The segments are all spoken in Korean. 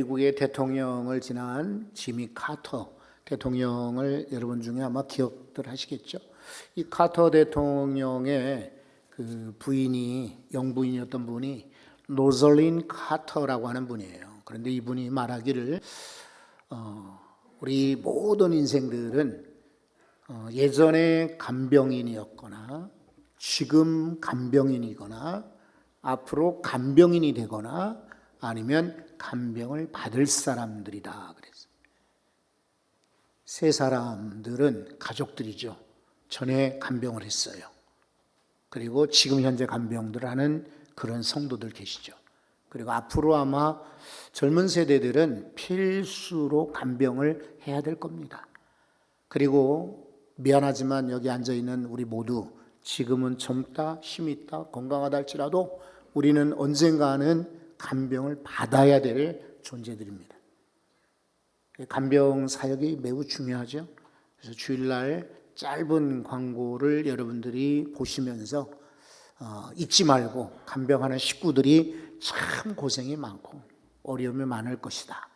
미국의 대통령을 지난 지미 카터 대통령을 여러분 중에 아마 기억들 하시겠죠? 이 카터 대통령의 그 부인이 영부인이었던 분이 로즐린 카터라고 하는 분이에요. 그런데 이분이 말하기를 우리 모든 인생들은 예전에 간병인이었거나 지금 간병인이거나 앞으로 간병인이 되거나 아니면 간병을 받을 사람들이다 그랬어요. 세 사람들은 가족들이죠. 전에 간병을 했어요. 그리고 지금 현재 간병들 하는 그런 성도들 계시죠. 그리고 앞으로 아마 젊은 세대들은 필수로 간병을 해야 될 겁니다. 그리고 미안하지만 여기 앉아있는 우리 모두 지금은 젊다, 힘 있다, 건강하다 할지라도 우리는 언젠가는 간병을 받아야 될 존재들입니다. 간병 사역이 매우 중요하죠. 그래서 주일날 짧은 광고를 여러분들이 보시면서 잊지 말고 간병하는 식구들이 참 고생이 많고 어려움이 많을 것이다.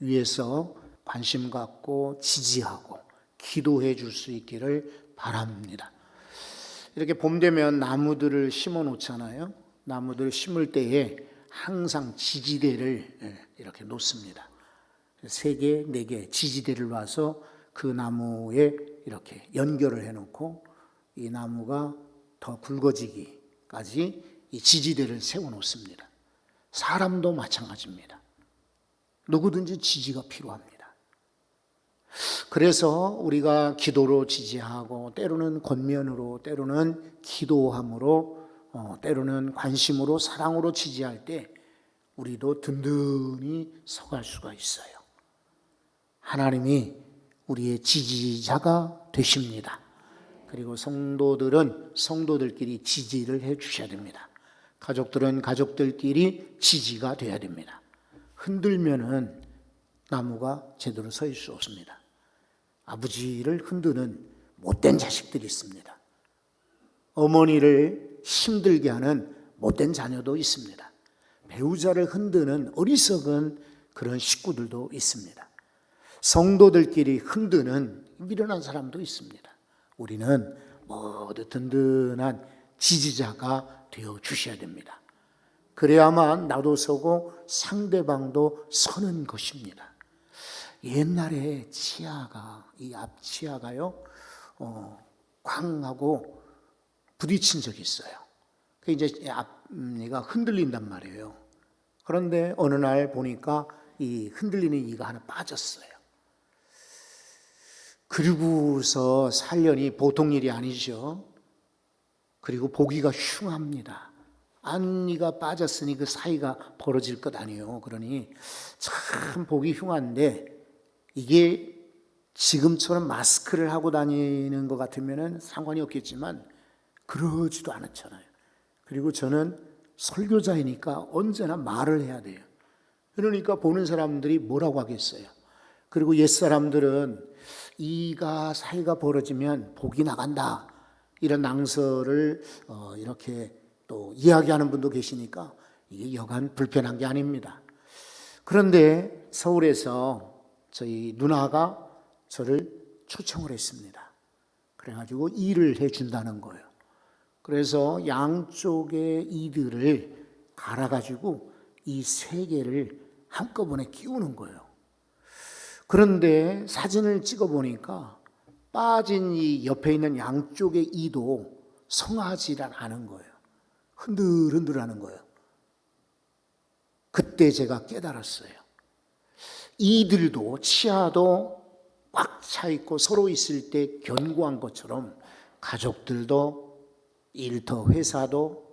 위에서 관심 갖고 지지하고 기도해 줄 수 있기를 바랍니다. 이렇게 봄 되면 나무들을 심어 놓잖아요. 나무들 심을 때에 항상 지지대를 이렇게 놓습니다. 3개, 4개 지지대를 놔서 그 나무에 이렇게 연결을 해놓고 이 나무가 더 굵어지기까지 이 지지대를 세워 놓습니다. 사람도 마찬가지입니다. 누구든지 지지가 필요합니다. 그래서 우리가 기도로 지지하고 때로는 권면으로 때로는 기도함으로 때로는 관심으로 사랑으로 지지할 때 우리도 든든히 서갈 수가 있어요. 하나님이 우리의 지지자가 되십니다. 그리고 성도들은 성도들끼리 지지를 해 주셔야 됩니다. 가족들은 가족들끼리 지지가 돼야 됩니다. 흔들면은 나무가 제대로 서 있을 수 없습니다. 아버지를 흔드는 못된 자식들이 있습니다. 어머니를 힘들게 하는 못된 자녀도 있습니다. 배우자를 흔드는 어리석은 그런 식구들도 있습니다. 성도들끼리 흔드는 미련한 사람도 있습니다. 우리는 모두 든든한 지지자가 되어 주셔야 됩니다. 그래야만 나도 서고 상대방도 서는 것입니다. 옛날에 치아가, 이 앞치아가요, 쾅 하고 부딪힌 적이 있어요. 이제 앞니가 흔들린단 말이에요. 그런데 어느 날 보니까 이 흔들리는 이가 하나 빠졌어요. 그리고서 살련이 보통 일이 아니죠. 그리고 보기가 흉합니다. 앞니가 빠졌으니 그 사이가 벌어질 것 아니에요. 그러니 참 보기 흉한데 이게 지금처럼 마스크를 하고 다니는 것 같으면 상관이 없겠지만 그러지도 않았잖아요. 그리고 저는 설교자이니까 언제나 말을 해야 돼요. 그러니까 보는 사람들이 뭐라고 하겠어요. 그리고 옛사람들은 이가 사이가 벌어지면 복이 나간다 이런 낭설을 이렇게 또 이야기하는 분도 계시니까 이게 여간 불편한 게 아닙니다. 그런데 서울에서 저희 누나가 저를 초청을 했습니다. 그래가지고 일을 해준다는 거예요. 그래서 양쪽의 이들을 갈아가지고 이 3개를 한꺼번에 끼우는 거예요. 그런데 사진을 찍어보니까 빠진 이 옆에 있는 양쪽의 이도 성하지 않은 거예요. 흔들흔들하는 거예요. 그때 제가 깨달았어요. 이들도 치아도 꽉 차 있고 서로 있을 때 견고한 것처럼 가족들도 일터 회사도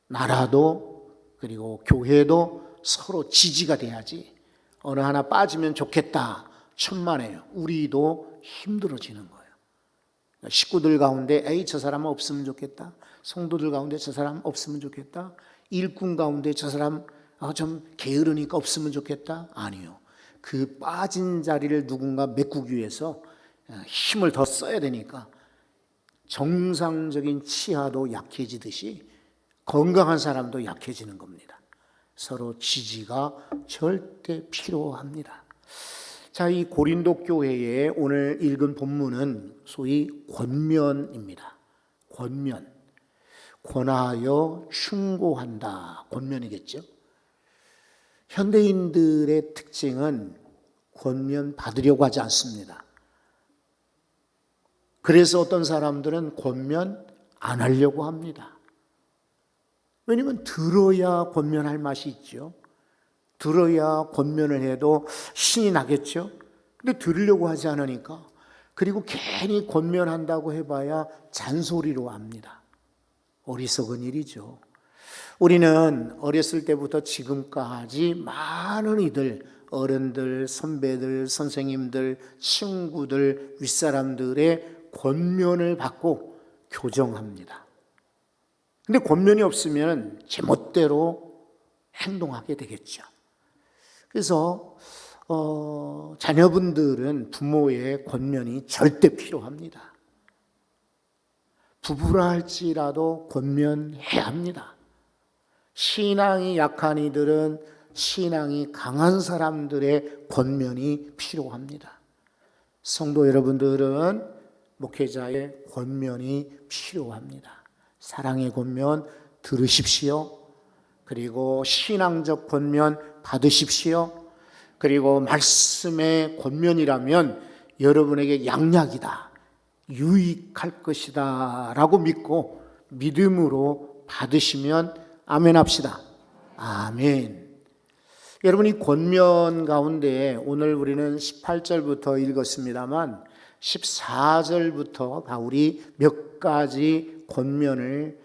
나라도 그리고 교회도 서로 지지가 돼야지 어느 하나 빠지면 좋겠다 천만에요. 우리도 힘들어지는 거예요. 식구들 가운데 에이 저 사람 없으면 좋겠다. 성도들 가운데 저 사람 없으면 좋겠다. 일꾼 가운데 저 사람 좀 게으르니까 없으면 좋겠다. 아니요. 그 빠진 자리를 누군가 메꾸기 위해서 힘을 더 써야 되니까 정상적인 치아도 약해지듯이 건강한 사람도 약해지는 겁니다. 서로 지지가 절대 필요합니다. 자, 이 고린도 교회의 오늘 읽은 본문은 소위 권면입니다. 권면. 권하여 충고한다. 권면이겠죠. 현대인들의 특징은 권면 받으려고 하지 않습니다. 그래서 어떤 사람들은 권면 안 하려고 합니다. 왜냐하면 들어야 권면할 맛이 있죠. 들어야 권면을 해도 신이 나겠죠. 근데 들으려고 하지 않으니까, 그리고 괜히 권면한다고 해봐야 잔소리로 합니다. 어리석은 일이죠. 우리는 어렸을 때부터 지금까지 많은 이들, 어른들, 선배들, 선생님들, 친구들, 윗사람들의 권면을 받고 교정합니다. 근데 권면이 없으면 제멋대로 행동하게 되겠죠. 그래서 자녀분들은 부모의 권면이 절대 필요합니다. 부부라 할지라도 권면해야 합니다. 신앙이 약한 이들은 신앙이 강한 사람들의 권면이 필요합니다. 성도 여러분들은 목회자의 권면이 필요합니다. 사랑의 권면 들으십시오. 그리고 신앙적 권면 받으십시오. 그리고 말씀의 권면이라면 여러분에게 양약이다, 유익할 것이다 라고 믿고 믿음으로 받으시면 아멘 합시다. 아멘. 여러분, 이 권면 가운데 오늘 우리는 18절부터 읽었습니다만 14절부터 바울이 몇 가지 권면을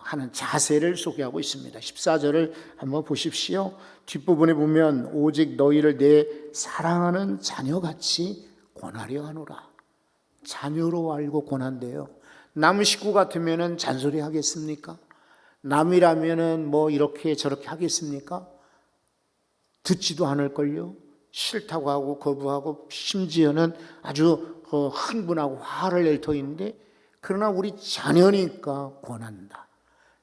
하는 자세를 소개하고 있습니다. 14절을 한번 보십시오. 뒷부분에 보면 오직 너희를 내 사랑하는 자녀같이 권하려 하노라. 자녀로 알고 권한대요. 남 식구 같으면 잔소리 하겠습니까? 남이라면 뭐 이렇게 저렇게 하겠습니까? 듣지도 않을걸요. 싫다고 하고 거부하고 심지어는 아주 흥분하고 화를 낼 터인데, 그러나 우리 자녀니까 권한다.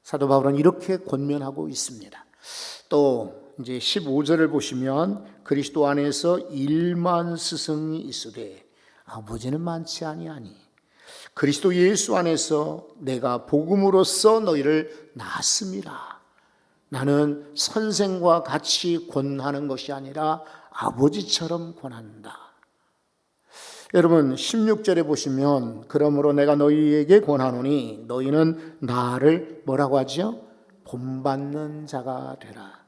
사도 바울은 이렇게 권면하고 있습니다. 또 이제 15절을 보시면 그리스도 안에서 1만 스승이 있으되 아버지는 많지 아니하니 그리스도 예수 안에서 내가 복음으로써 너희를 낳았음이라. 나는 선생과 같이 권하는 것이 아니라 아버지처럼 권한다. 여러분 16절에 보시면 그러므로 내가 너희에게 권하노니 너희는 나를 뭐라고 하죠? 본받는 자가 되라.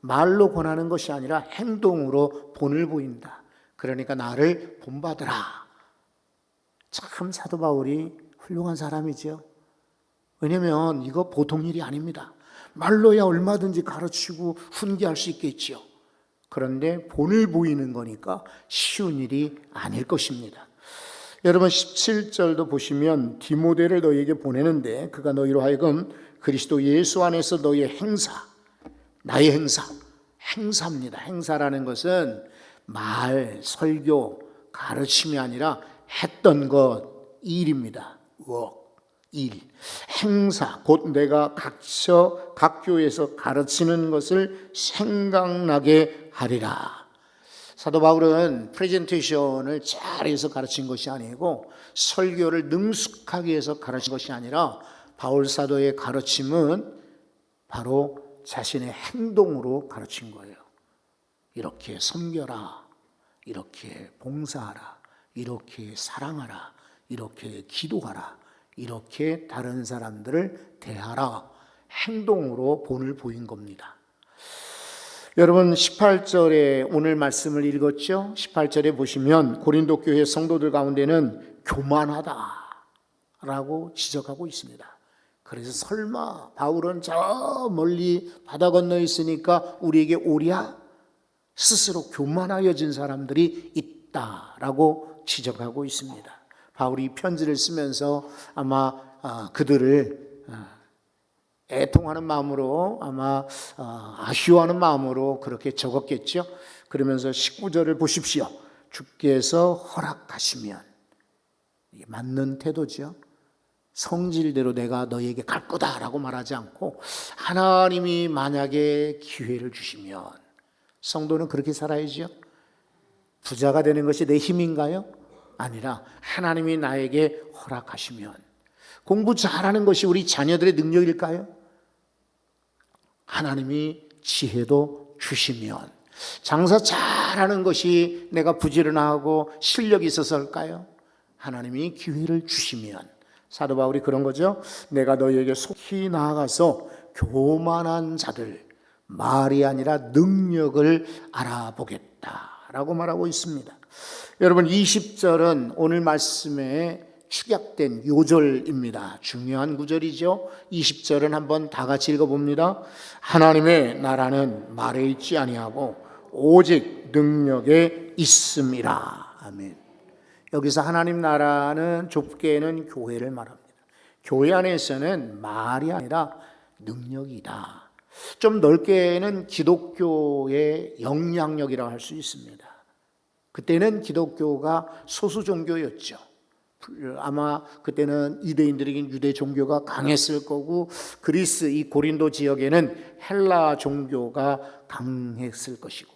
말로 권하는 것이 아니라 행동으로 본을 보인다. 그러니까 나를 본받으라. 참 사도 바울이 훌륭한 사람이죠. 왜냐하면 이거 보통 일이 아닙니다. 말로야 얼마든지 가르치고 훈계할 수 있겠죠. 그런데 본을 보이는 거니까 쉬운 일이 아닐 것입니다. 여러분 17절도 보시면 디모데를 너희에게 보내는데 그가 너희로 하여금 그리스도 예수 안에서 너희의 행사, 나의 행사입니다. 행사라는 것은 말, 설교, 가르침이 아니라 했던 것, 일입니다. 일, 행사, 곧 내가 각 교회에서 가르치는 것을 생각나게 하리라. 사도 바울은 프레젠테이션을 잘해서 가르친 것이 아니고 설교를 능숙하게 해서 가르친 것이 아니라 바울 사도의 가르침은 바로 자신의 행동으로 가르친 거예요. 이렇게 섬겨라, 이렇게 봉사하라, 이렇게 사랑하라, 이렇게 기도하라, 이렇게 다른 사람들을 대하라. 행동으로 본을 보인 겁니다. 여러분 18절에 오늘 말씀을 읽었죠? 18절에 보시면 고린도 교회 성도들 가운데는 교만하다라고 지적하고 있습니다. 그래서 설마 바울은 저 멀리 바다 건너 있으니까 우리에게 오랴? 스스로 교만하여진 사람들이 있다라고 지적하고 있습니다. 바울이 편지를 쓰면서 아마 그들을 애통하는 마음으로, 아마 아쉬워하는 마음으로 그렇게 적었겠죠. 그러면서 19절을 보십시오. 주께서 허락하시면, 이게 맞는 태도죠. 성질대로 내가 너에게 갈 거다라고 말하지 않고 하나님이 만약에 기회를 주시면, 성도는 그렇게 살아야지요. 부자가 되는 것이 내 힘인가요? 아니라 하나님이 나에게 허락하시면. 공부 잘하는 것이 우리 자녀들의 능력일까요? 하나님이 지혜도 주시면. 장사 잘하는 것이 내가 부지런하고 실력이 있어서일까요? 하나님이 기회를 주시면. 사도 바울이 그런 거죠. 내가 너희에게 속히 나아가서 교만한 자들, 말이 아니라 능력을 알아보겠다라고 말하고 있습니다. 여러분, 20절은 오늘 말씀에 축약된 요절입니다. 중요한 구절이죠. 20절은 한번 다 같이 읽어봅니다. 하나님의 나라는 말에 있지 아니하고 오직 능력에 있음이라. 아멘. 여기서 하나님 나라는 좁게는 교회를 말합니다. 교회 안에서는 말이 아니라 능력이다. 좀 넓게는 기독교의 영향력이라고 할 수 있습니다. 그때는 기독교가 소수 종교였죠. 아마 그때는 유대인들에게는 유대 종교가 강했을 거고, 그리스 이 고린도 지역에는 헬라 종교가 강했을 것이고,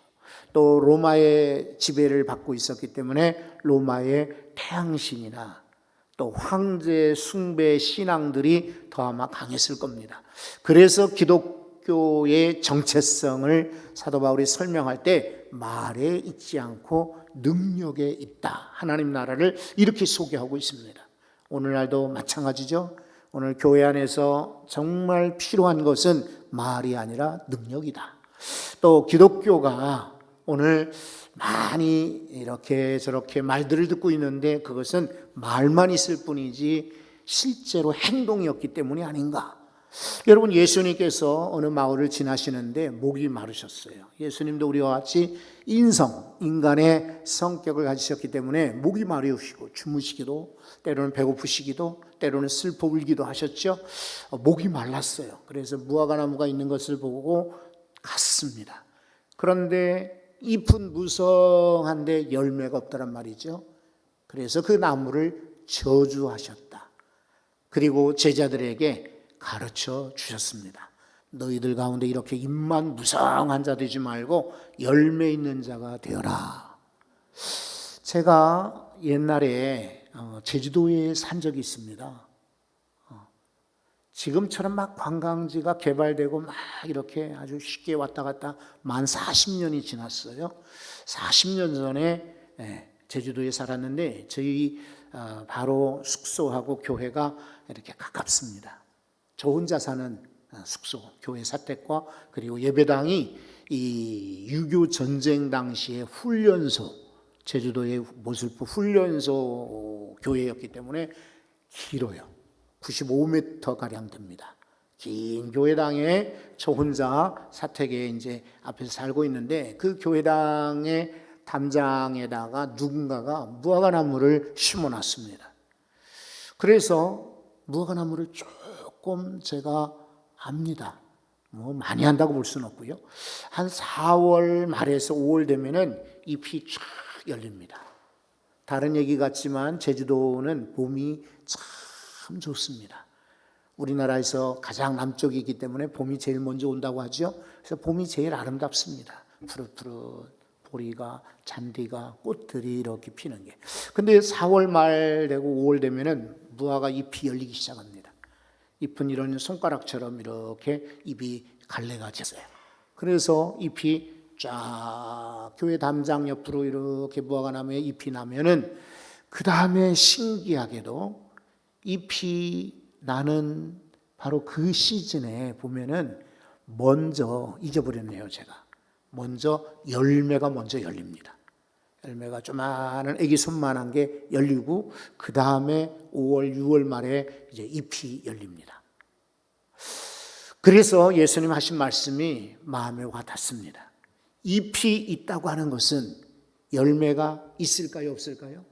또 로마의 지배를 받고 있었기 때문에 로마의 태양신이나 또 황제 숭배 신앙들이 더 아마 강했을 겁니다. 그래서 기독교의 정체성을 사도 바울이 설명할 때 말에 있지 않고 능력에 있다. 하나님 나라를 이렇게 소개하고 있습니다. 오늘날도 마찬가지죠. 오늘 교회 안에서 정말 필요한 것은 말이 아니라 능력이다. 또 기독교가 오늘 많이 이렇게 저렇게 말들을 듣고 있는데 그것은 말만 있을 뿐이지 실제로 행동이 없기 때문이 아닌가. 여러분, 예수님께서 어느 마을을 지나시는데 목이 마르셨어요. 예수님도 우리와 같이 인간의 성격을 가지셨기 때문에 목이 마르시고 주무시기도, 때로는 배고프시기도, 때로는 슬퍼 울기도 하셨죠. 목이 말랐어요. 그래서 무화과나무가 있는 것을 보고 갔습니다. 그런데 잎은 무성한데 열매가 없다란 말이죠. 그래서 그 나무를 저주하셨다. 그리고 제자들에게 가르쳐 주셨습니다. 너희들 가운데 이렇게 잎만 무성한 자 되지 말고 열매 있는 자가 되어라. 제가 옛날에 제주도에 산 적이 있습니다. 지금처럼 막 관광지가 개발되고 막 이렇게 아주 쉽게 왔다 갔다 만 40년이 지났어요. 40년 전에 제주도에 살았는데 저희 바로 숙소하고 교회가 이렇게 가깝습니다. 저 혼자 사는 숙소, 교회 사택과 그리고 예배당이 이 6.25 전쟁 당시의 훈련소, 제주도의 모슬포 훈련소 교회였기 때문에 길어요. 95m가량 됩니다. 긴 교회당에 저 혼자 사택에 이제 앞에서 살고 있는데 그 교회당의 담장에다가 누군가가 무화과나무를 심어놨습니다. 그래서 무화과나무를 조금 제가 압니다. 뭐 많이 한다고 볼 수는 없고요. 한 4월 말에서 5월 되면은 잎이 쫙 열립니다. 다른 얘기 같지만 제주도는 봄이 참 좋습니다. 우리나라에서 가장 남쪽이기 때문에 봄이 제일 먼저 온다고 하죠. 그래서 봄이 제일 아름답습니다. 푸릇푸릇 보리가, 잔디가, 꽃들이 이렇게 피는 게. 근데 4월 말 되고 5월 되면은 무화과 잎이 열리기 시작합니다. 잎은 이런 손가락처럼 이렇게 잎이 갈래가 졌어요. 그래서 잎이 쫙 교회 담장 옆으로 이렇게 무화과나무에 잎이 나면은 그 다음에 신기하게도 잎이 나는 바로 그 시즌에 보면은 먼저 잊어버렸네요, 제가. 먼저 열매가 먼저 열립니다. 열매가 조그마한 애기 손만한 게 열리고 그 다음에 5월, 6월 말에 이제 잎이 열립니다. 그래서 예수님 하신 말씀이 마음에 와 닿습니다. 잎이 있다고 하는 것은 열매가 있을까요, 없을까요?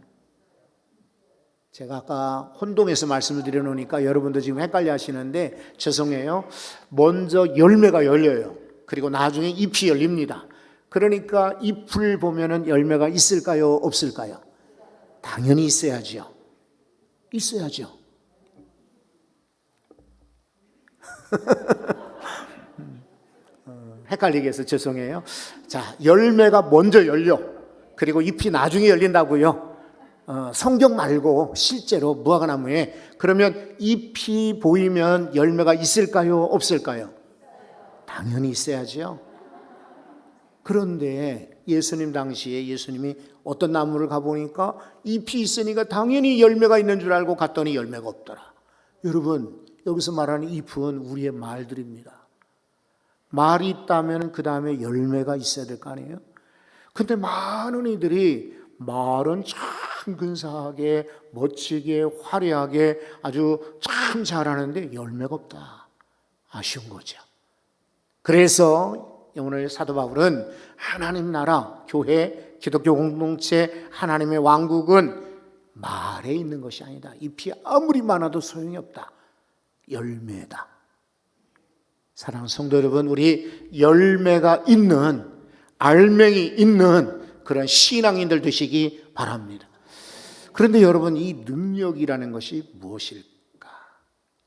제가 아까 혼동해서 말씀을 드려놓으니까 여러분도 지금 헷갈려 하시는데 죄송해요. 먼저 열매가 열려요. 그리고 나중에 잎이 열립니다. 그러니까 잎을 보면은 열매가 있을까요, 없을까요? 당연히 있어야죠. 있어야죠. 헷갈리게 해서 죄송해요. 자, 열매가 먼저 열려. 그리고 잎이 나중에 열린다고요. 성경 말고 실제로 무화과나무에 그러면 잎이 보이면 열매가 있을까요? 없을까요? 당연히 있어야죠. 그런데 예수님 당시에 예수님이 어떤 나무를 가보니까 잎이 있으니까 당연히 열매가 있는 줄 알고 갔더니 열매가 없더라. 여러분, 여기서 말하는 잎은 우리의 말들입니다. 말이 있다면 그 다음에 열매가 있어야 될 거 아니에요? 근데 많은 이들이 말은 참 근사하게 멋지게 화려하게 아주 참 잘하는데 열매가 없다. 아쉬운 거죠. 그래서 오늘 사도 바울은 하나님 나라, 교회, 기독교 공동체, 하나님의 왕국은 말에 있는 것이 아니다. 잎이 아무리 많아도 소용이 없다. 열매다. 사랑하는 성도 여러분, 우리 열매가 있는, 알맹이 있는 그런 신앙인들 되시기 바랍니다. 그런데 여러분, 이 능력이라는 것이 무엇일까?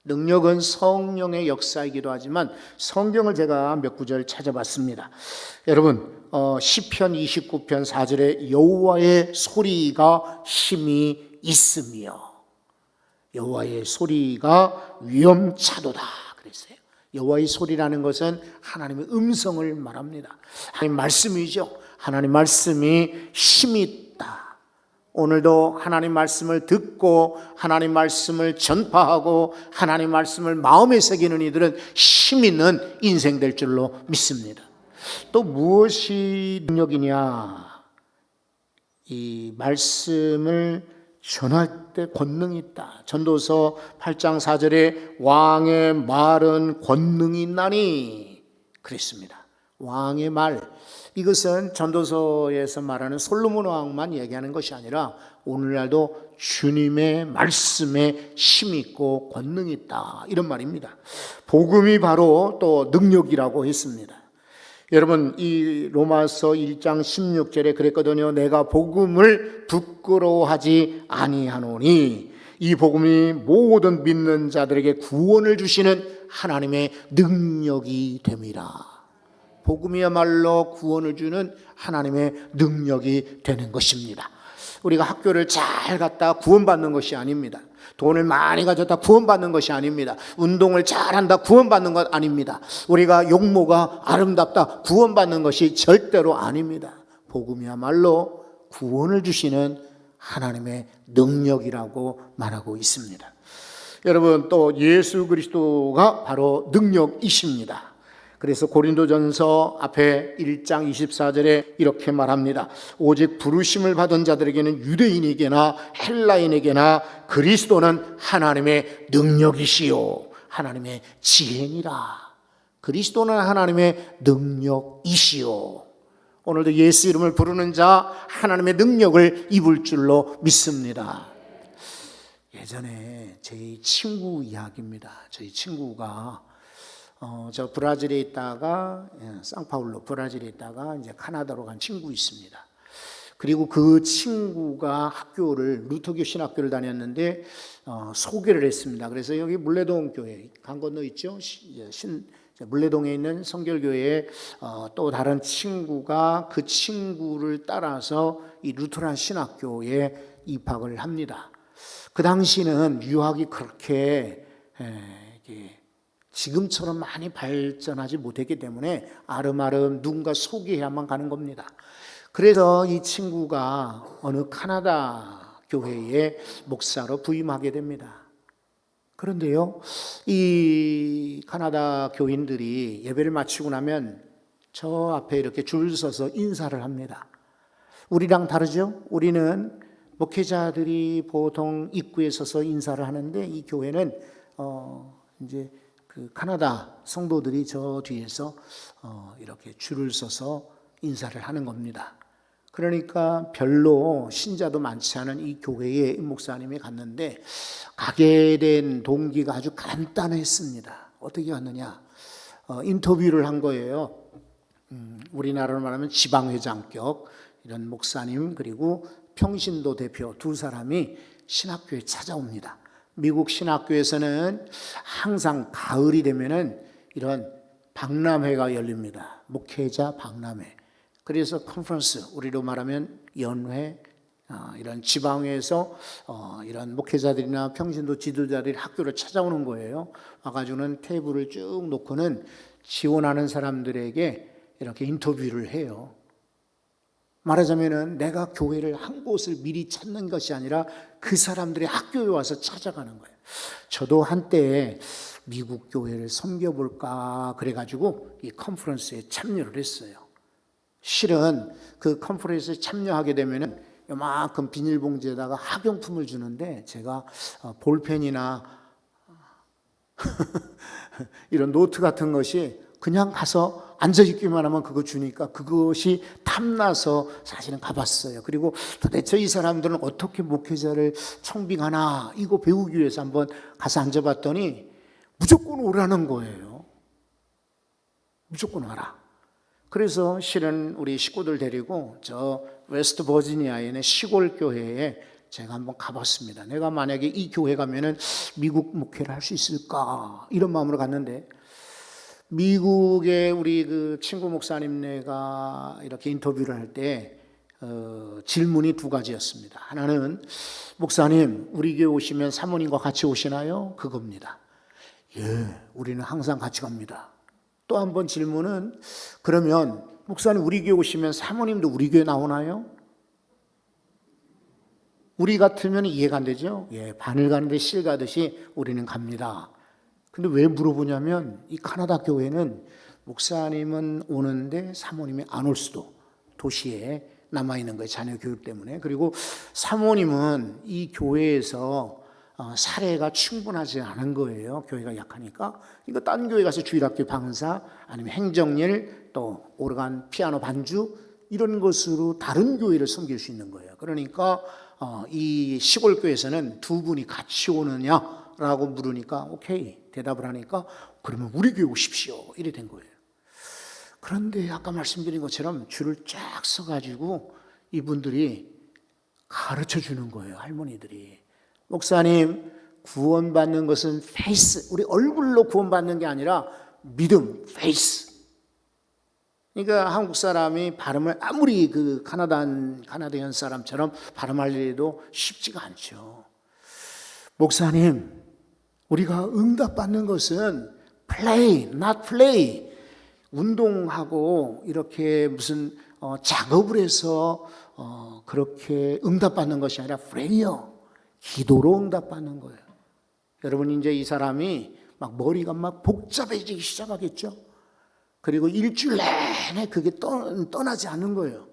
능력은 성령의 역사이기도 하지만 성경을 제가 몇 구절 찾아봤습니다. 여러분, 시편 29편 4절에 여호와의 소리가 힘이 있으며 여호와의 소리가 위엄차도다 그랬어요. 여호와의 소리라는 것은 하나님의 음성을 말합니다. 하나님 말씀이죠. 하나님 말씀이 힘이 있다. 오늘도 하나님 말씀을 듣고 하나님 말씀을 전파하고 하나님 말씀을 마음에 새기는 이들은 힘 있는 인생 될 줄로 믿습니다. 또 무엇이 능력이냐? 이 말씀을 전할 때 권능이 있다. 전도서 8장 4절에 왕의 말은 권능이 있나니 그랬습니다. 왕의 말, 이것은 전도서에서 말하는 솔로몬 왕만 얘기하는 것이 아니라 오늘날도 주님의 말씀에 힘이 있고 권능이 있다, 이런 말입니다. 복음이 바로 또 능력이라고 했습니다. 여러분, 이 로마서 1장 16절에 그랬거든요. 내가 복음을 부끄러워하지 아니하노니 이 복음이 모든 믿는 자들에게 구원을 주시는 하나님의 능력이 됨이라. 복음이야말로 구원을 주는 하나님의 능력이 되는 것입니다. 우리가 학교를 잘 갔다 구원받는 것이 아닙니다. 돈을 많이 가졌다 구원받는 것이 아닙니다. 운동을 잘한다 구원받는 것 아닙니다. 우리가 용모가 아름답다 구원받는 것이 절대로 아닙니다. 복음이야말로 구원을 주시는 하나님의 능력이라고 말하고 있습니다. 여러분, 또 예수 그리스도가 바로 능력이십니다. 그래서 고린도전서 앞에 1장 24절에 이렇게 말합니다. 오직 부르심을 받은 자들에게는 유대인에게나 헬라인에게나 그리스도는 하나님의 능력이시요 하나님의 지혜니라. 그리스도는 하나님의 능력이시요. 오늘도 예수 이름을 부르는 자 하나님의 능력을 입을 줄로 믿습니다. 예전에 제 친구 이야기입니다. 저희 친구가 저 브라질에 있다가 상파울로 브라질에 있다가 이제 카나다로 간 친구 있습니다. 그리고 그 친구가 학교를 루터교 신학교를 다녔는데 소개를 했습니다. 그래서 여기 물레동 교회 강 건너 있죠. 물레동에 있는 성결교회에 또 다른 친구가 그 친구를 따라서 이 루터란 신학교에 입학을 합니다. 그 당시는 유학이 그렇게 지금처럼 많이 발전하지 못했기 때문에 아름아름 누군가 소개해야만 가는 겁니다. 그래서 이 친구가 어느 카나다 교회의 목사로 부임하게 됩니다. 그런데요, 이 카나다 교인들이 예배를 마치고 나면 저 앞에 이렇게 줄 서서 인사를 합니다. 우리랑 다르죠? 우리는 목회자들이 보통 입구에 서서 인사를 하는데 이 교회는 이제 그 카나다 성도들이 저 뒤에서 이렇게 줄을 서서 인사를 하는 겁니다. 그러니까 별로 신자도 많지 않은 이 교회에 목사님이 갔는데 가게 된 동기가 아주 간단했습니다. 어떻게 갔느냐? 인터뷰를 한 거예요. 우리나라로 말하면 지방회장격 이런 목사님 그리고 평신도 대표 두 사람이 신학교에 찾아옵니다. 미국 신학교에서는 항상 가을이 되면은 이런 박람회가 열립니다. 목회자 박람회. 그래서 컨퍼런스, 우리로 말하면 연회, 이런 지방에서 이런 목회자들이나 평신도 지도자들이 학교를 찾아오는 거예요. 와가지고는 테이블을 쭉 놓고는 지원하는 사람들에게 이렇게 인터뷰를 해요. 말하자면은 내가 교회를 한 곳을 미리 찾는 것이 아니라 그 사람들이 학교에 와서 찾아가는 거예요. 저도 한때 미국 교회를 섬겨볼까 그래가지고 이 컨퍼런스에 참여를 했어요. 실은 그 컨퍼런스에 참여하게 되면은 요만큼 비닐봉지에다가 학용품을 주는데 제가 볼펜이나 이런 노트 같은 것이 그냥 가서 앉아있기만 하면 그거 주니까 그것이 탐나서 사실은 가봤어요. 그리고 도대체 이 사람들은 어떻게 목회자를 청빙하나 이거 배우기 위해서 한번 가서 앉아봤더니 무조건 오라는 거예요. 무조건 와라. 그래서 실은 우리 식구들 데리고 저 웨스트 버지니아에 있는 시골 교회에 제가 한번 가봤습니다. 내가 만약에 이 교회 가면은 미국 목회를 할 수 있을까 이런 마음으로 갔는데, 미국의 우리 그 친구 목사님네가 이렇게 인터뷰를 할 때 질문이 두 가지였습니다. 하나는 목사님 우리 교회 오시면 사모님과 같이 오시나요? 그겁니다. 예, 우리는 항상 같이 갑니다. 또 한 번 질문은 그러면 목사님 우리 교회 오시면 사모님도 우리 교회 나오나요? 우리 같으면 이해가 안 되죠? 예, 바늘 가는데 실 가듯이 우리는 갑니다. 근데 왜 물어보냐면 이 카나다 교회는 목사님은 오는데 사모님이 안 올 수도, 도시에 남아있는 거예요. 자녀 교육 때문에. 그리고 사모님은 이 교회에서 사례가 충분하지 않은 거예요. 교회가 약하니까. 이거 딴 교회 가서 주일학교 강사 아니면 행정일 또 오르간 피아노 반주 이런 것으로 다른 교회를 섬길 수 있는 거예요. 그러니까 이 시골 교회에서는 두 분이 같이 오느냐라고 물으니까 오케이 대답을 하니까 그러면 우리 교회 오십시오 이래 된 거예요. 그런데 아까 말씀드린 것처럼 줄을 쫙 서가지고 이분들이 가르쳐 주는 거예요. 할머니들이. 목사님 구원받는 것은 페이스, 우리 얼굴로 구원받는 게 아니라 믿음, 페이스. 그러니까 한국 사람이 발음을 아무리 그 카나다인 사람처럼 발음하려도 쉽지가 않죠. 목사님 우리가 응답받는 것은 play, not play. 운동하고 이렇게 무슨 작업을 해서 그렇게 응답받는 것이 아니라 prayer, 기도로 응답받는 거예요. 여러분 이제 이 사람이 막 머리가 막 복잡해지기 시작하겠죠. 그리고 일주일 내내 그게 떠나지 않는 거예요.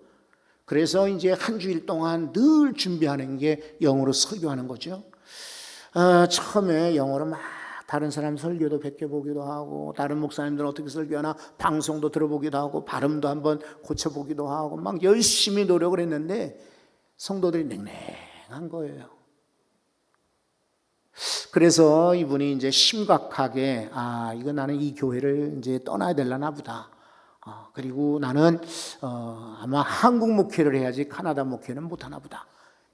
그래서 이제 한 주일 동안 늘 준비하는 게 영어로 설교하는 거죠. 처음에 영어로 막 다른 사람 설교도 베껴보기도 하고 다른 목사님들은 어떻게 설교하나 방송도 들어보기도 하고 발음도 한번 고쳐보기도 하고 막 열심히 노력을 했는데 성도들이 냉랭한 거예요. 그래서 이분이 이제 심각하게 이거 나는 이 교회를 이제 떠나야 되려나 보다. 그리고 나는 아마 한국 목회를 해야지 카나다 목회는 못하나 보다.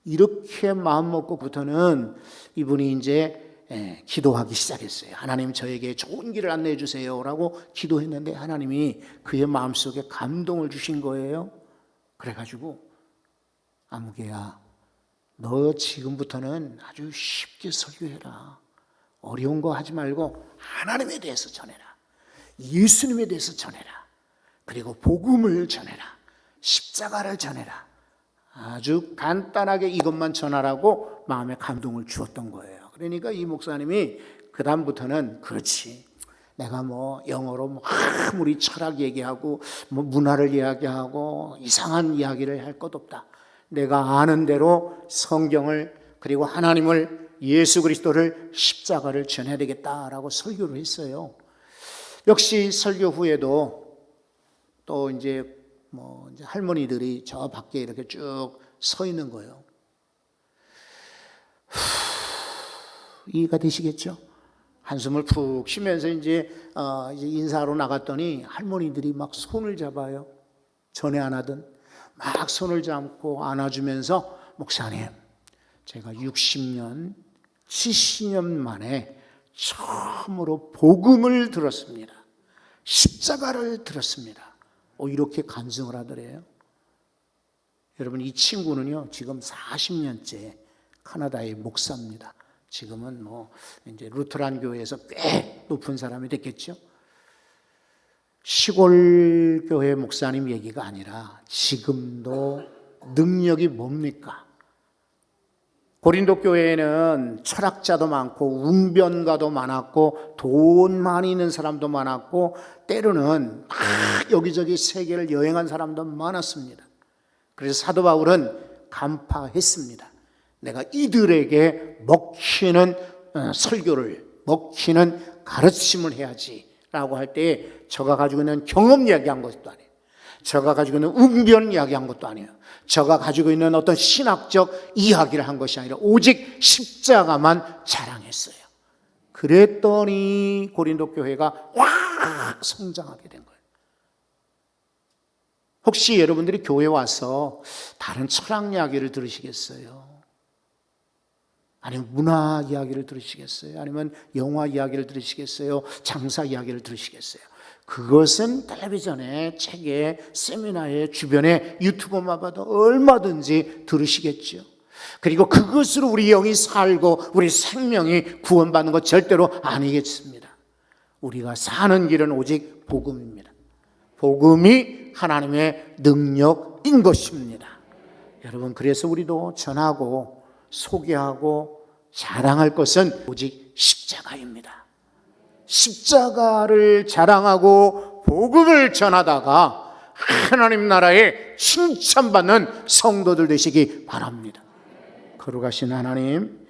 이렇게 마음 먹고부터는 이분이 이제 기도하기 시작했어요. 하나님 저에게 좋은 길을 안내해 주세요라고 기도했는데 하나님이 그의 마음속에 감동을 주신 거예요. 그래가지고 아무개야 너 지금부터는 아주 쉽게 설교해라. 어려운 거 하지 말고 하나님에 대해서 전해라. 예수님에 대해서 전해라. 그리고 복음을 전해라. 십자가를 전해라. 아주 간단하게 이것만 전하라고 마음에 감동을 주었던 거예요. 그러니까 이 목사님이 그 다음부터는 그렇지. 내가 뭐 영어로 아무리 철학 얘기하고 뭐 문화를 이야기하고 이상한 이야기를 할 것 없다. 내가 아는 대로 성경을 그리고 하나님을 예수 그리스도를 십자가를 전해야 되겠다라고 설교를 했어요. 역시 설교 후에도 또 이제 이제 할머니들이 저 밖에 이렇게 쭉 서 있는 거예요. 이해가 되시겠죠? 한숨을 푹 쉬면서 이제 인사하러 나갔더니 할머니들이 막 손을 잡아요. 전에 안 하던 막 손을 잡고 안아주면서 목사님 제가 60년 70년 만에 처음으로 복음을 들었습니다. 십자가를 들었습니다. 이렇게 간증을 하더래요. 여러분, 이 친구는요, 지금 40년째 카나다의 목사입니다. 지금은 이제 루터란 교회에서 꽤 높은 사람이 됐겠죠. 시골 교회 목사님 얘기가 아니라 지금도 능력이 뭡니까? 고린도 교회에는 철학자도 많고 웅변가도 많았고 돈 많이 있는 사람도 많았고 때로는 여기저기 세계를 여행한 사람도 많았습니다. 그래서 사도 바울은 간파했습니다. 내가 이들에게 먹히는 설교를, 먹히는 가르침을 해야지 라고 할 때 저가 가지고 있는 경험 이야기한 것도 아니에요. 저가 가지고 있는 웅변 이야기한 것도 아니에요. 저가 가지고 있는 어떤 신학적 이야기를 한 것이 아니라 오직 십자가만 자랑했어요. 그랬더니 고린도 교회가 확 성장하게 된 거예요. 혹시 여러분들이 교회 와서 다른 철학 이야기를 들으시겠어요? 아니면 문화 이야기를 들으시겠어요? 아니면 영화 이야기를 들으시겠어요? 장사 이야기를 들으시겠어요? 그것은 텔레비전에, 책에, 세미나에, 주변에 유튜브만 봐도 얼마든지 들으시겠죠. 그리고 그것으로 우리 영이 살고 우리 생명이 구원받는 것 절대로 아니겠습니다. 우리가 사는 길은 오직 복음입니다. 복음이 하나님의 능력인 것입니다. 여러분, 그래서 우리도 전하고 소개하고 자랑할 것은 오직 십자가입니다. 십자가를 자랑하고 복음을 전하다가 하나님 나라에 칭찬받는 성도들 되시기 바랍니다. 거룩하신 하나님,